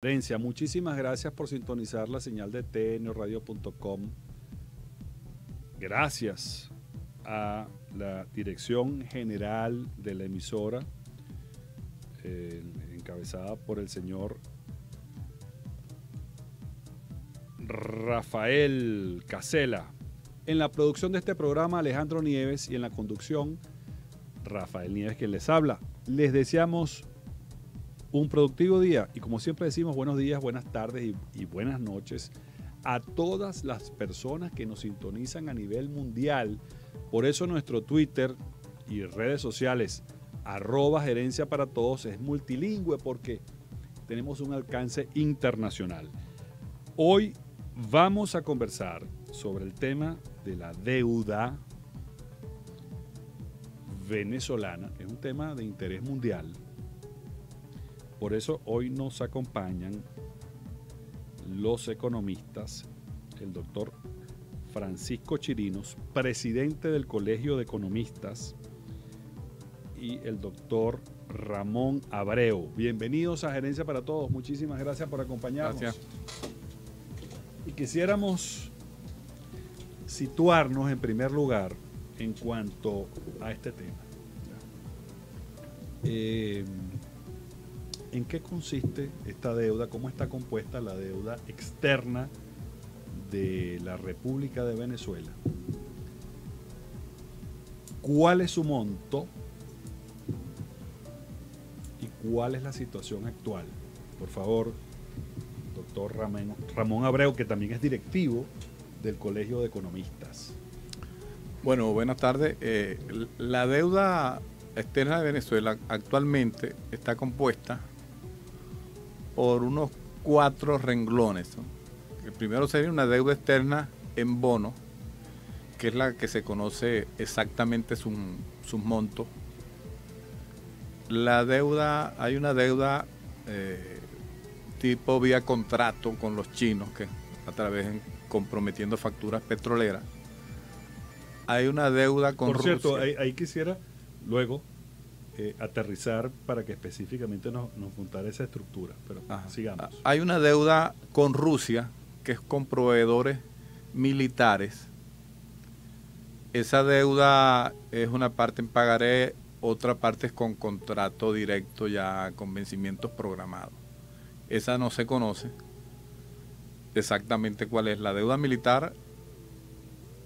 Herencia, muchísimas gracias por sintonizar la señal de tnradio.com. Gracias a la dirección general de la emisora, encabezada por el señor Rafael Casela. En la producción de este programa, Alejandro Nieves, y en la conducción, Rafael Nieves, quien les habla. Les deseamos un productivo día y, como siempre decimos, buenos días, buenas tardes y buenas noches a todas las personas que nos sintonizan a nivel mundial. Por eso nuestro Twitter y redes sociales @gerencia para todos es multilingüe, porque tenemos un alcance internacional. Hoy vamos a conversar sobre el tema de la deuda venezolana. Es un tema de interés mundial. Por eso hoy nos acompañan los economistas, el doctor Francisco Chirinos, presidente del Colegio de Economistas, y el doctor Ramón Abreu. Bienvenidos a Gerencia para Todos. Muchísimas gracias por acompañarnos. Gracias. Y quisiéramos situarnos en primer lugar en cuanto a este tema. ¿En qué consiste esta deuda? ¿Cómo está compuesta la deuda externa de la República de Venezuela? ¿Cuál es su monto? ¿Y cuál es la situación actual? Por favor, doctor Ramón Abreu, que también es directivo del Colegio de Economistas. Bueno, buenas tardes. La deuda externa de Venezuela actualmente está compuesta por unos 4 renglones. El primero sería una deuda externa en bonos, que es la que se conoce exactamente sus montos. La deuda, hay una deuda tipo vía contrato con los chinos, que a través de comprometiendo facturas petroleras. Hay una deuda con Rusia. Por cierto, Rusia. ahí quisiera luego aterrizar para que específicamente nos contara esa estructura, pero sigamos. Hay una deuda con Rusia, que es con proveedores militares. Esa deuda es una parte en pagaré, otra parte es con contrato directo, ya con vencimientos programados. Esa no se conoce exactamente cuál es. La deuda militar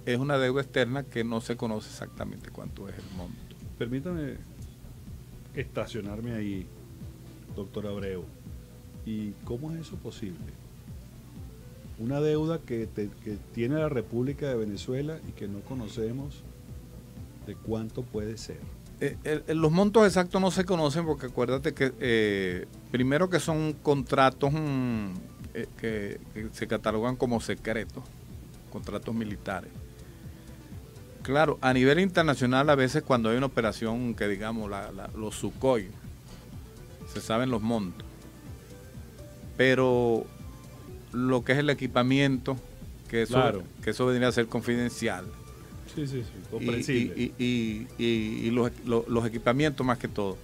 es una deuda externa que no se conoce exactamente cuánto es el monto. Permítame estacionarme ahí, doctor Abreu. ¿Y cómo es eso posible? Una deuda que tiene la República de Venezuela y que no conocemos de cuánto puede ser. Los montos exactos no se conocen, porque acuérdate que primero que son contratos que se catalogan como secretos, contratos militares. Claro, a nivel internacional, a veces cuando hay una operación que digamos los Sukhoi, se saben los montos, pero lo que es el equipamiento, que eso vendría a ser confidencial. Sí, comprensible. Y los equipamientos más que todo.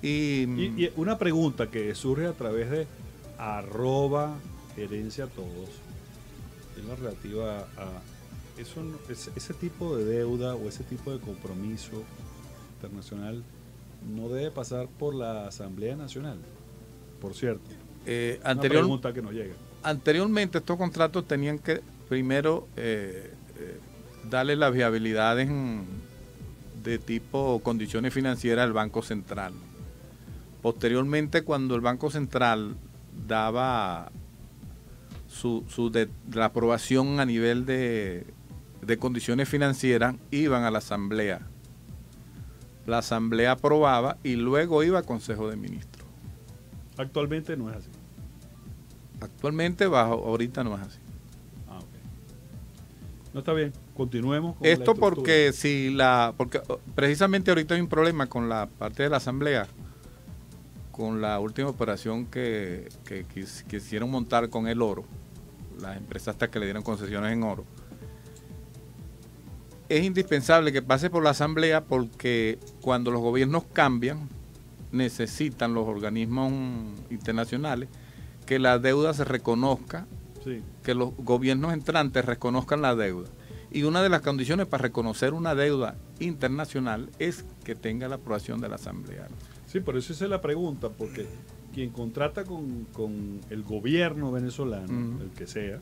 Y una pregunta que surge a través de @gerencia todos, es la relativa a ese tipo de deuda o ese tipo de compromiso internacional. No debe pasar por la Asamblea Nacional, por cierto. Una pregunta que nos llega. Anteriormente estos contratos tenían que primero darle las viabilidades de tipo condiciones financieras al Banco Central. Posteriormente, cuando el Banco Central daba la aprobación a nivel de condiciones financieras, iban a la Asamblea. La Asamblea aprobaba y luego iba a Consejo de Ministros. Actualmente no es así. Actualmente ahorita no es así. Ok. No, está bien, continuemos con esto porque porque precisamente ahorita hay un problema con la parte de la Asamblea, con la última operación que quisieron montar con el oro, las empresas hasta que le dieron concesiones en oro. Es indispensable que pase por la Asamblea, porque cuando los gobiernos cambian, necesitan los organismos internacionales que la deuda se reconozca, Sí. que los gobiernos entrantes reconozcan la deuda. Y una de las condiciones para reconocer una deuda internacional es que tenga la aprobación de la Asamblea. Sí, por eso hice la pregunta, porque quien contrata con el gobierno venezolano, el que sea,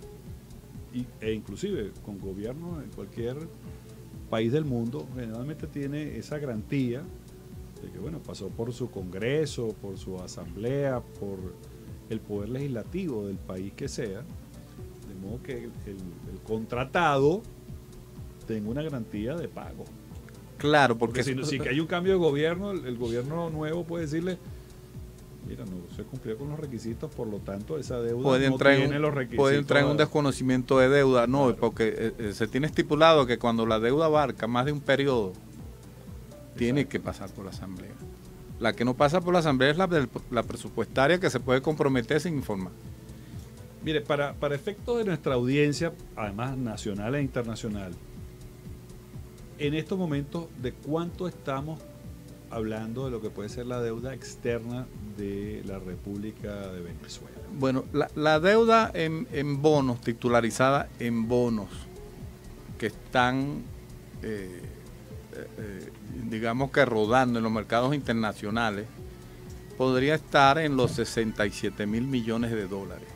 e inclusive con gobiernos en cualquier país del mundo, generalmente tiene esa garantía de que, bueno, pasó por su Congreso, por su Asamblea, por el poder legislativo del país que sea, de modo que el contratado tenga una garantía de pago. Claro, Porque si que hay un cambio de gobierno, el gobierno nuevo puede decirle, mira, no se cumplió con los requisitos, por lo tanto esa deuda puede no entrar tiene los requisitos. puede entrar en un desconocimiento de deuda, no, Claro. porque se tiene estipulado que cuando la deuda abarca más de un periodo, tiene Exacto. que pasar por la Asamblea. La que no pasa por la Asamblea es la presupuestaria, que se puede comprometer sin informar. Mire, para efectos de nuestra audiencia, además nacional e internacional, en estos momentos, ¿de cuánto estamos hablando de lo que puede ser la deuda externa de la República de Venezuela? Bueno, la deuda en bonos, titularizada en bonos, que están, digamos que rodando en los mercados internacionales, podría estar en los 67 mil millones de dólares.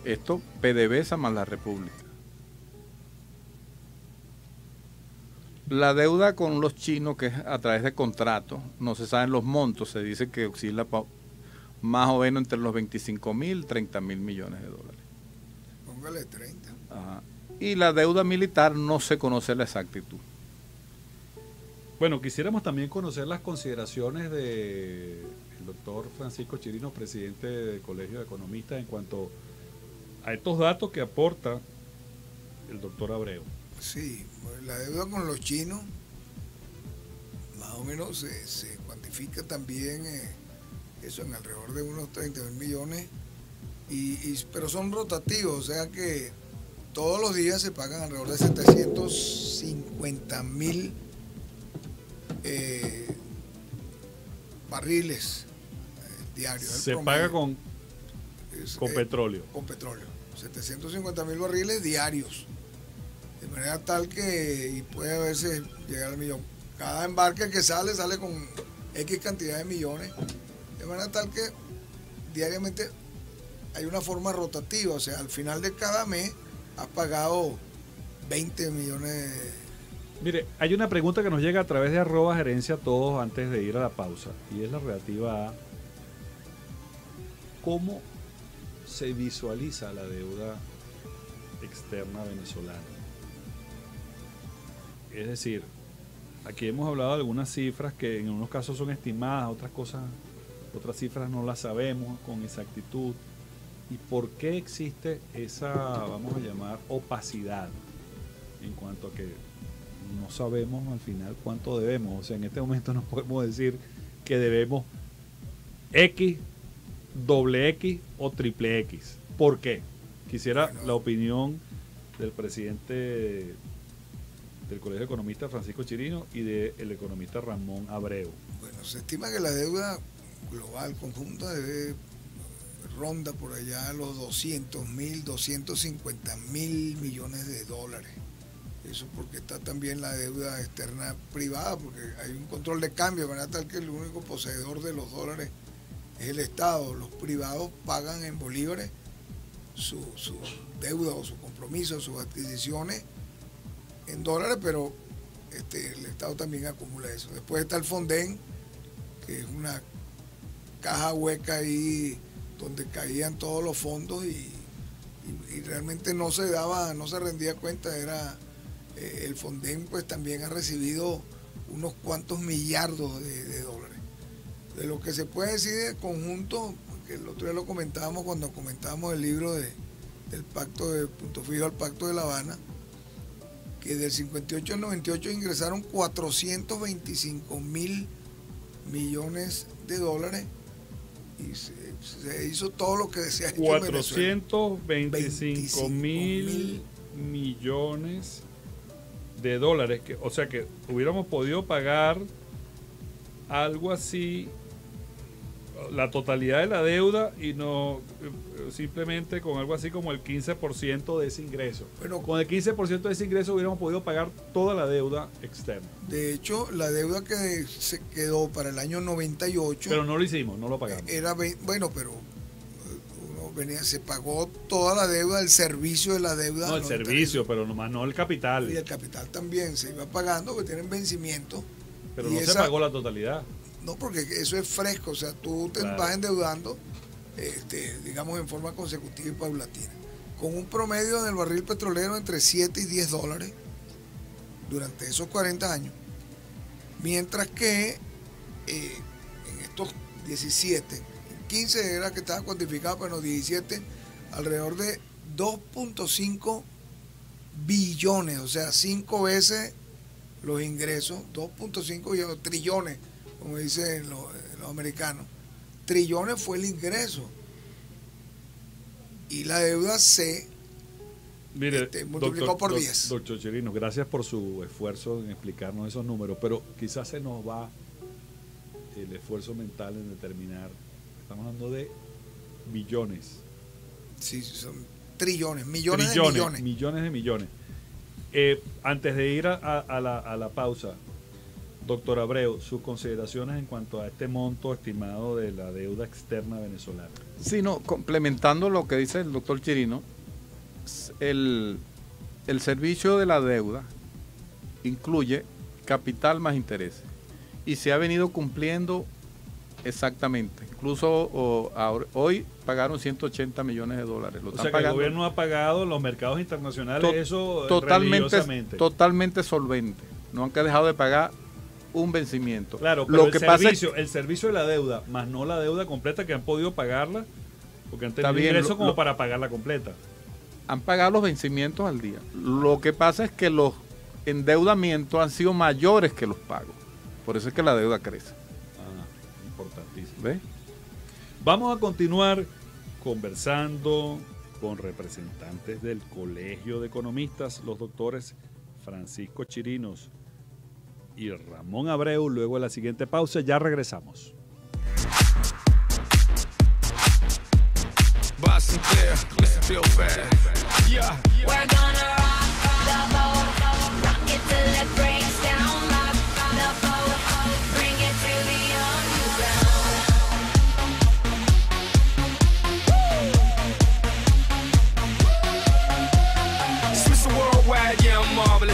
Esto PDVSA más la República. La deuda con los chinos, que es a través de contratos, no se saben los montos, se dice que oscila más o menos entre los 25 mil, 30 mil millones de dólares. Póngale 30. Ajá. Y la deuda militar no se conoce la exactitud. Bueno, quisiéramos también conocer las consideraciones del doctor Francisco Chirino, presidente del Colegio de Economistas, en cuanto a estos datos que aporta el doctor Abreu. Sí, la deuda con los chinos más o menos se cuantifica también eso en alrededor de unos 30 mil millones, pero son rotativos, o sea que todos los días se pagan alrededor de 750 mil barriles diarios. Se paga con petróleo. Con petróleo. 750 mil barriles diarios. De manera tal que y puede a veces llegar al millón. Cada embarque que sale con X cantidad de millones. De manera tal que diariamente hay una forma rotativa. O sea, al final de cada mes has pagado 20 millones. Mire, hay una pregunta que nos llega a través de @gerencia todos antes de ir a la pausa. Y es la relativa a cómo se visualiza la deuda externa venezolana. Es decir, aquí hemos hablado de algunas cifras que en unos casos son estimadas, otras cifras no las sabemos con exactitud. ¿Y por qué existe esa, vamos a llamar, opacidad en cuanto a que no sabemos al final cuánto debemos? O sea, en este momento no podemos decir que debemos X, doble X o triple X. ¿Por qué? Quisiera la opinión del presidente del Colegio de Economistas, Francisco Chirino, y del economista Ramón Abreu. Bueno, se estima que la deuda global conjunta ronda por allá los 200 mil, 250 mil millones de dólares. Eso porque está también la deuda externa privada, porque hay un control de cambio, de manera tal que el único poseedor de los dólares es el Estado. Los privados pagan en bolívares su deuda o su compromiso, sus adquisiciones en dólares, pero el Estado también acumula eso. Después está el Fonden, que es una caja hueca ahí donde caían todos los fondos y realmente no se rendía cuenta. El Fonden pues también ha recibido unos cuantos millardos de dólares. De lo que se puede decir de conjunto, que el otro día lo comentábamos cuando comentábamos el libro del pacto de Punto Fijo al Pacto de La Habana, que del 58 al 98 ingresaron 425 mil millones de dólares y se hizo todo lo que decía 425 mil millones de dólares, o sea que hubiéramos podido pagar algo así la totalidad de la deuda y no simplemente con algo así como el 15% de ese ingreso. Bueno, con el 15% de ese ingreso hubiéramos podido pagar toda la deuda externa. De hecho, la deuda que se quedó para el año 98... Pero no lo hicimos, no lo pagamos. Bueno, pero se pagó toda la deuda, el servicio de la deuda. No, el servicio, pero nomás no el capital. Y el capital también se iba pagando, porque tienen vencimiento. Pero no se pagó la totalidad. No, porque eso es fresco, o sea, tú te vas endeudando, digamos, en forma consecutiva y paulatina. Con un promedio del barril petrolero entre 7 y 10 dólares durante esos 40 años. Mientras que en estos 17, 15 era que estaba cuantificado, pero en los 17, alrededor de 2.5 billones, o sea, 5 veces los ingresos, 2.5 trillones, como dicen los americanos. Trillones fue el ingreso. Y la deuda se multiplicó por 10. Doctor Chirinos, gracias por su esfuerzo en explicarnos esos números, pero quizás se nos va el esfuerzo mental en determinar. Estamos hablando de billones. Sí, son trillones, millones de millones. Millones de millones. Antes de ir a la pausa, doctor Abreu, sus consideraciones en cuanto a este monto estimado de la deuda externa venezolana. Sí, no, complementando lo que dice el doctor Chirino, el servicio de la deuda incluye capital más intereses y se ha venido cumpliendo exactamente. Incluso hoy pagaron 180 millones de dólares. O sea que el gobierno ha pagado en los mercados internacionales eso totalmente solvente. No han dejado de pagar un vencimiento. Claro, pero el servicio de la deuda, más no la deuda completa, que han podido pagarla, porque han tenido ingresos como para pagarla completa. Han pagado los vencimientos al día. Lo que pasa es que los endeudamientos han sido mayores que los pagos. Por eso es que la deuda crece. Importantísimo. ¿Ves? Vamos a continuar conversando con representantes del Colegio de Economistas, los doctores Francisco Chirinos y Ramón Abreu, luego de la siguiente pausa. Ya regresamos.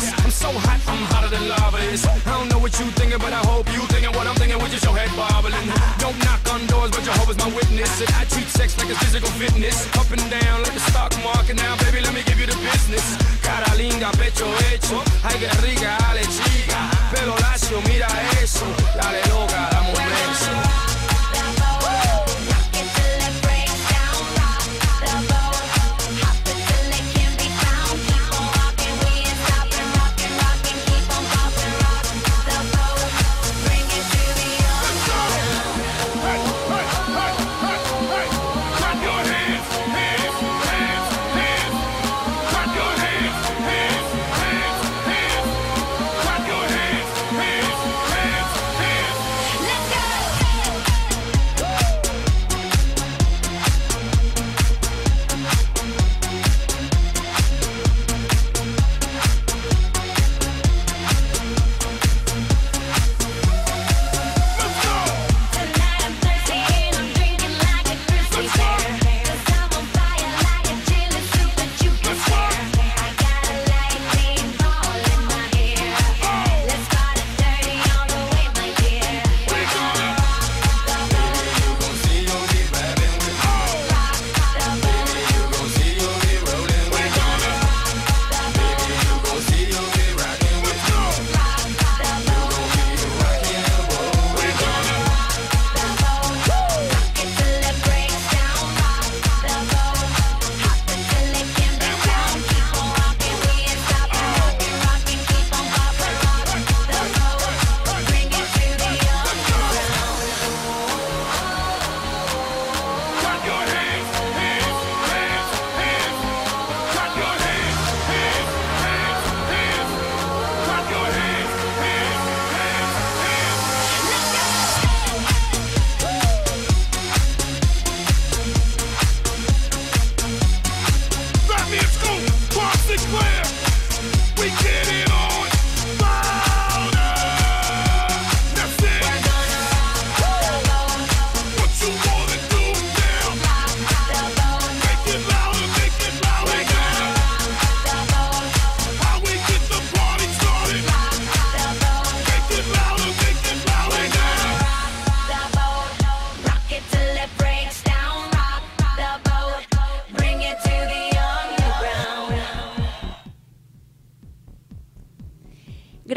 I'm so hot, I'm hotter than lava is. I don't know what you thinking, but I hope you thinking what I'm thinking with just your head bobbling. Don't knock on doors, but Jehovah's my witness. And I treat sex like it's physical fitness. Up and down like the stock market. Now, baby, let me give you the business. Cara linda, pecho hecho. Ay, que rica, dale chica. Pelo lacio, mira eso. Dale loca, dame un beso.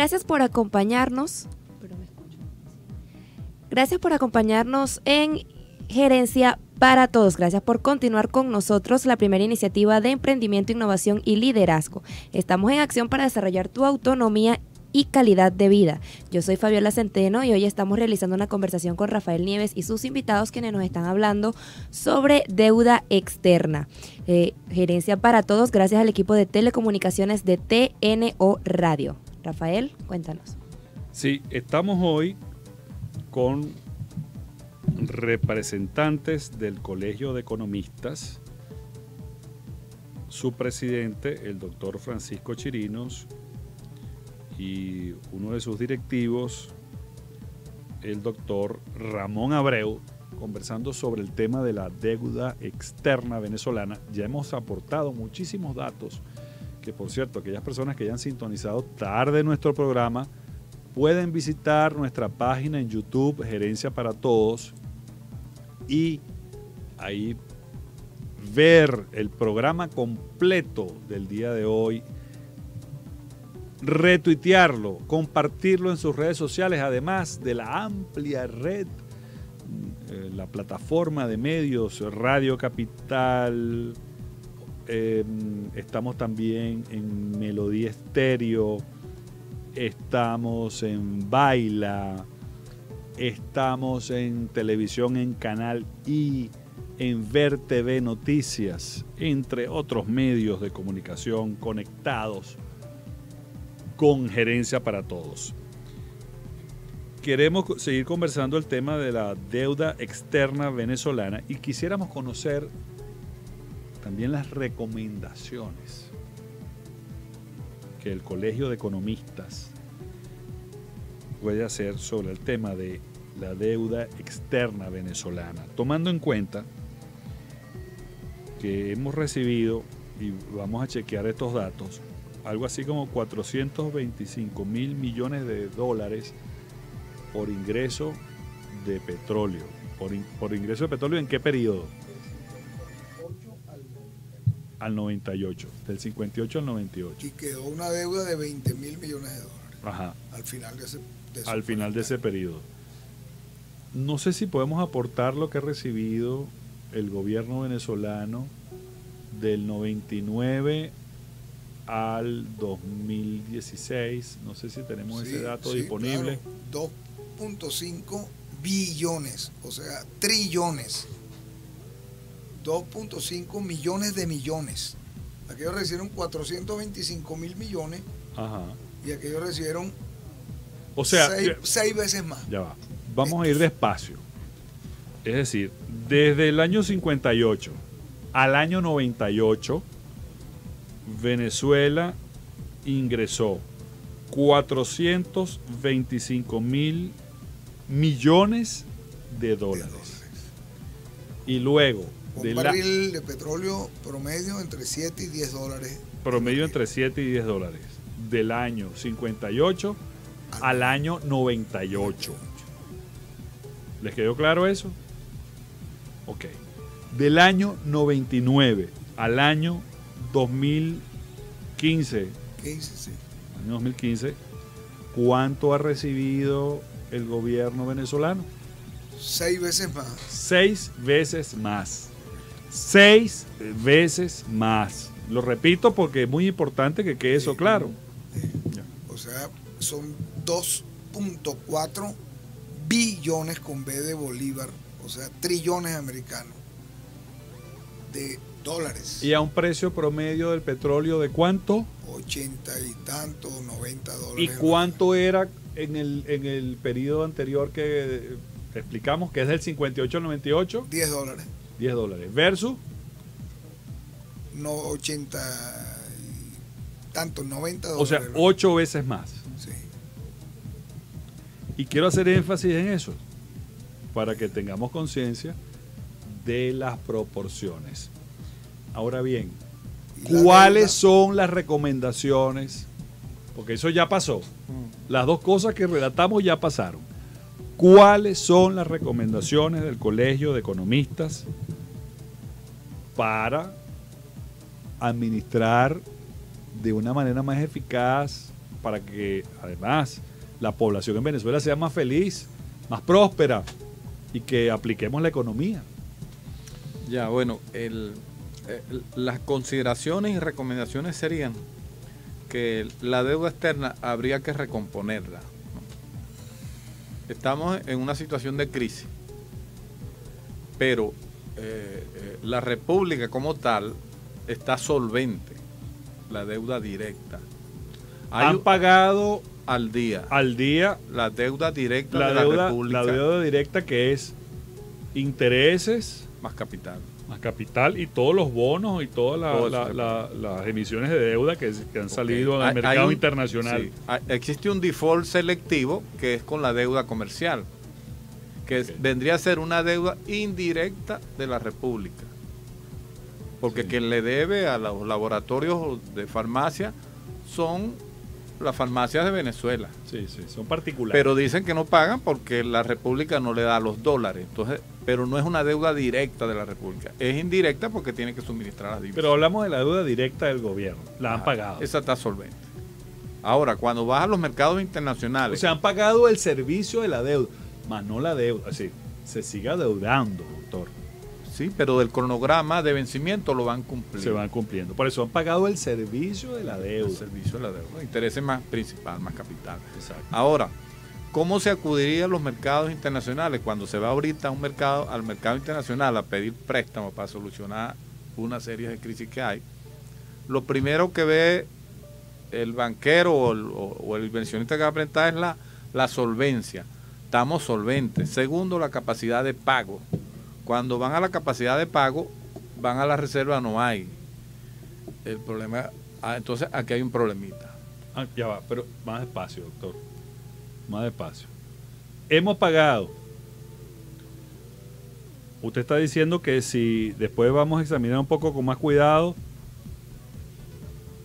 Gracias por acompañarnos. Gracias por acompañarnos en Gerencia para Todos. Gracias por continuar con nosotros, la primera iniciativa de emprendimiento, innovación y liderazgo. Estamos en acción para desarrollar tu autonomía y calidad de vida. Yo soy Fabiola Centeno y hoy estamos realizando una conversación con Rafael Nieves y sus invitados, quienes nos están hablando sobre deuda externa. Gerencia para Todos, gracias al equipo de telecomunicaciones de TNO Radio. Rafael, cuéntanos. Sí, estamos hoy con representantes del Colegio de Economistas, su presidente, el doctor Francisco Chirinos, y uno de sus directivos, el doctor Ramón Abreu, conversando sobre el tema de la deuda externa venezolana. Ya hemos aportado muchísimos datos, que por cierto, aquellas personas que hayan sintonizado tarde nuestro programa, pueden visitar nuestra página en YouTube, Gerencia para Todos, y ahí ver el programa completo del día de hoy, retuitearlo, compartirlo en sus redes sociales, además de la amplia red, la plataforma de medios, Radio Capital, estamos también en Melodía Estéreo, estamos en Baila, estamos en televisión en Canal I, en Ver TV Noticias, entre otros medios de comunicación conectados con Gerencia para Todos. Queremos seguir conversando el tema de la deuda externa venezolana y quisiéramos conocer también las recomendaciones que el Colegio de Economistas puede hacer sobre el tema de la deuda externa venezolana, tomando en cuenta que hemos recibido, y vamos a chequear estos datos, algo así como 425 mil millones de dólares por ingreso de petróleo. ¿Por ingreso de petróleo en qué periodo? Al 98, del 58 al 98. Y quedó una deuda de 20 mil millones de dólares. Ajá. Al final de ese periodo. No sé si podemos aportar lo que ha recibido el gobierno venezolano del 99 al 2016. No sé si tenemos ese dato disponible. Claro. 2.5 billones, o sea, trillones. 2.5 millones de millones. Aquellos recibieron 425 mil millones. Ajá. Y aquellos recibieron, o sea, 6 veces más. Ya va. Vamos a ir despacio. Es decir, desde el año 58 al año 98, Venezuela ingresó 425 mil millones de dólares. Y luego, un barril de petróleo promedio entre 7 y 10 dólares. Promedio entre 7 y 10 dólares. Del año 58 al año 98. ¿Les quedó claro eso? Ok. Del año 99 al año 2015. Año 2015. ¿Cuánto ha recibido el gobierno venezolano? 6 veces más. 6 veces más. 6 veces más. Lo repito porque es muy importante que quede eso claro. O sea, son 2.4 billones con B de Bolívar, o sea, trillones americanos de dólares. ¿Y a un precio promedio del petróleo de cuánto? 80 y tanto, 90 dólares. ¿Y cuánto era en el periodo anterior que explicamos, que es del 58 al 98? 10 dólares. 10 dólares. ¿Versus? No, 80 y tanto, 90 dólares. O sea, 8 veces más. Sí. Y quiero hacer énfasis en eso, para que tengamos conciencia de las proporciones. Ahora bien, ¿cuáles son las recomendaciones? Porque eso ya pasó. Las dos cosas que relatamos ya pasaron. ¿Cuáles son las recomendaciones del Colegio de Economistas para administrar de una manera más eficaz, para que además la población en Venezuela sea más feliz, más próspera y que apliquemos la economía. Ya, bueno, las consideraciones y recomendaciones serían que la deuda externa habría que recomponerla, ¿no? Estamos en una situación de crisis, pero la República como tal está solvente, la deuda directa. Han pagado al día la deuda directa de la República. La deuda directa, que es intereses más capital y todos los bonos y todas las emisiones de deuda que han salido al mercado internacional. Sí, existe un default selectivo que es con la deuda comercial, que vendría a ser una deuda indirecta de la República, porque quien le debe a los laboratorios de farmacia son las farmacias de Venezuela. Sí, son particulares. Pero dicen que no pagan porque la República no le da los dólares. Entonces, pero no es una deuda directa de la República. Es indirecta porque tiene que suministrar las divisas. Pero hablamos de la deuda directa del gobierno. La han pagado. Esa está solvente. Ahora, cuando vas a los mercados internacionales... O sea, han pagado el servicio de la deuda, más no la deuda. Así, se sigue adeudando, doctor. Sí, pero del cronograma de vencimiento lo van cumpliendo. Se van cumpliendo. Por eso han pagado el servicio de la deuda. El servicio de la deuda. Intereses más principal, más capital. Exacto. Ahora, ¿cómo se acudiría a los mercados internacionales? Cuando se va ahorita al mercado internacional a pedir préstamos para solucionar una serie de crisis que hay, lo primero que ve el banquero o el inversionista que va a prestar es la solvencia. Estamos solventes. Segundo, la capacidad de pago. Cuando van a la capacidad de pago, van a la reserva, no hay. El problema, entonces aquí hay un problemita. Ya va, pero más despacio, doctor. Más despacio. Hemos pagado. Usted está diciendo que si después vamos a examinar un poco con más cuidado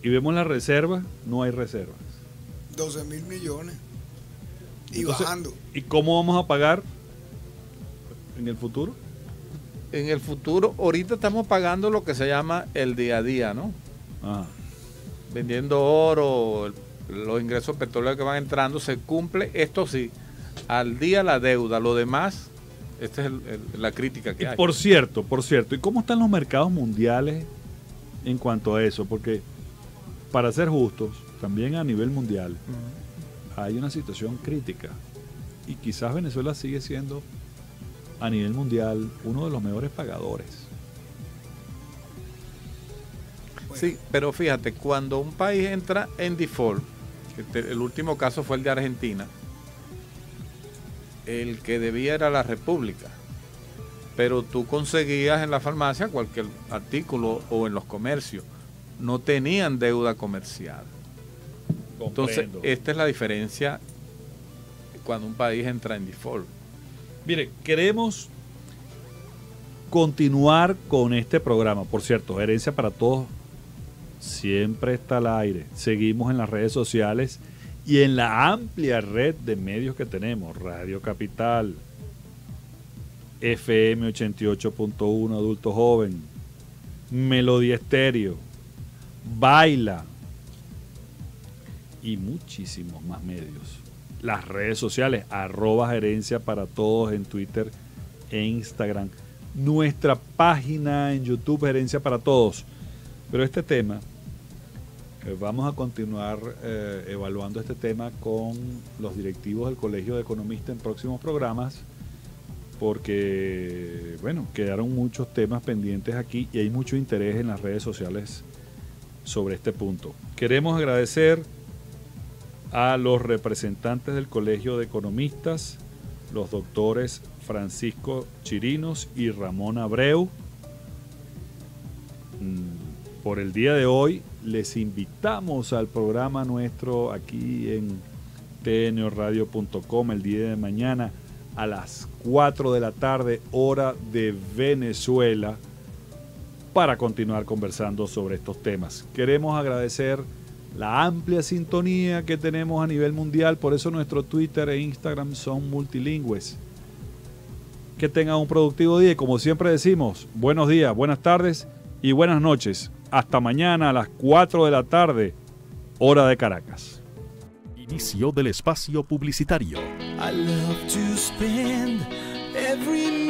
y vemos las reservas, no hay reservas. 12.000 millones. Y entonces, bajando. ¿y cómo vamos a pagar en el futuro? En el futuro, ahorita estamos pagando lo que se llama el día a día, ¿no? Ajá. Vendiendo oro, los ingresos petroleros que van entrando, se cumple, esto sí, al día la deuda, lo demás, esta es la crítica que hay. Por cierto, ¿y cómo están los mercados mundiales en cuanto a eso? Porque, para ser justos, también a nivel mundial hay una situación crítica y quizás Venezuela sigue siendo a nivel mundial uno de los mejores pagadores. Sí, pero fíjate, cuando un país entra en default, el último caso fue el de Argentina, el que debía era la República, pero tú conseguías en la farmacia cualquier artículo o en los comercios, no tenían deuda comercial. Entonces, esta es la diferencia cuando un país entra en default. Mire, queremos continuar con este programa. Por cierto, Herencia para Todos siempre está al aire. Seguimos en las redes sociales y en la amplia red de medios que tenemos. Radio Capital, FM 88.1 Adulto Joven, Melodía Estéreo, Baila y muchísimos más medios. Las redes sociales, @Gerencia para Todos en Twitter e Instagram. Nuestra página en YouTube, Gerencia para Todos. Pero este tema, vamos a continuar evaluando este tema con los directivos del Colegio de Economistas en próximos programas, porque, bueno, quedaron muchos temas pendientes aquí y hay mucho interés en las redes sociales sobre este punto. Queremos agradecer a los representantes del Colegio de Economistas, los doctores Francisco Chirinos y Ramón Abreu. Por el día de hoy les invitamos al programa nuestro aquí en tnradio.com el día de mañana a las 4 de la tarde, hora de Venezuela, para continuar conversando sobre estos temas. Queremos agradecer la amplia sintonía que tenemos a nivel mundial, por eso nuestro Twitter e Instagram son multilingües. Que tengan un productivo día y, como siempre decimos, buenos días, buenas tardes y buenas noches. Hasta mañana a las 4 de la tarde, hora de Caracas. Inicio del espacio publicitario. I love to spend every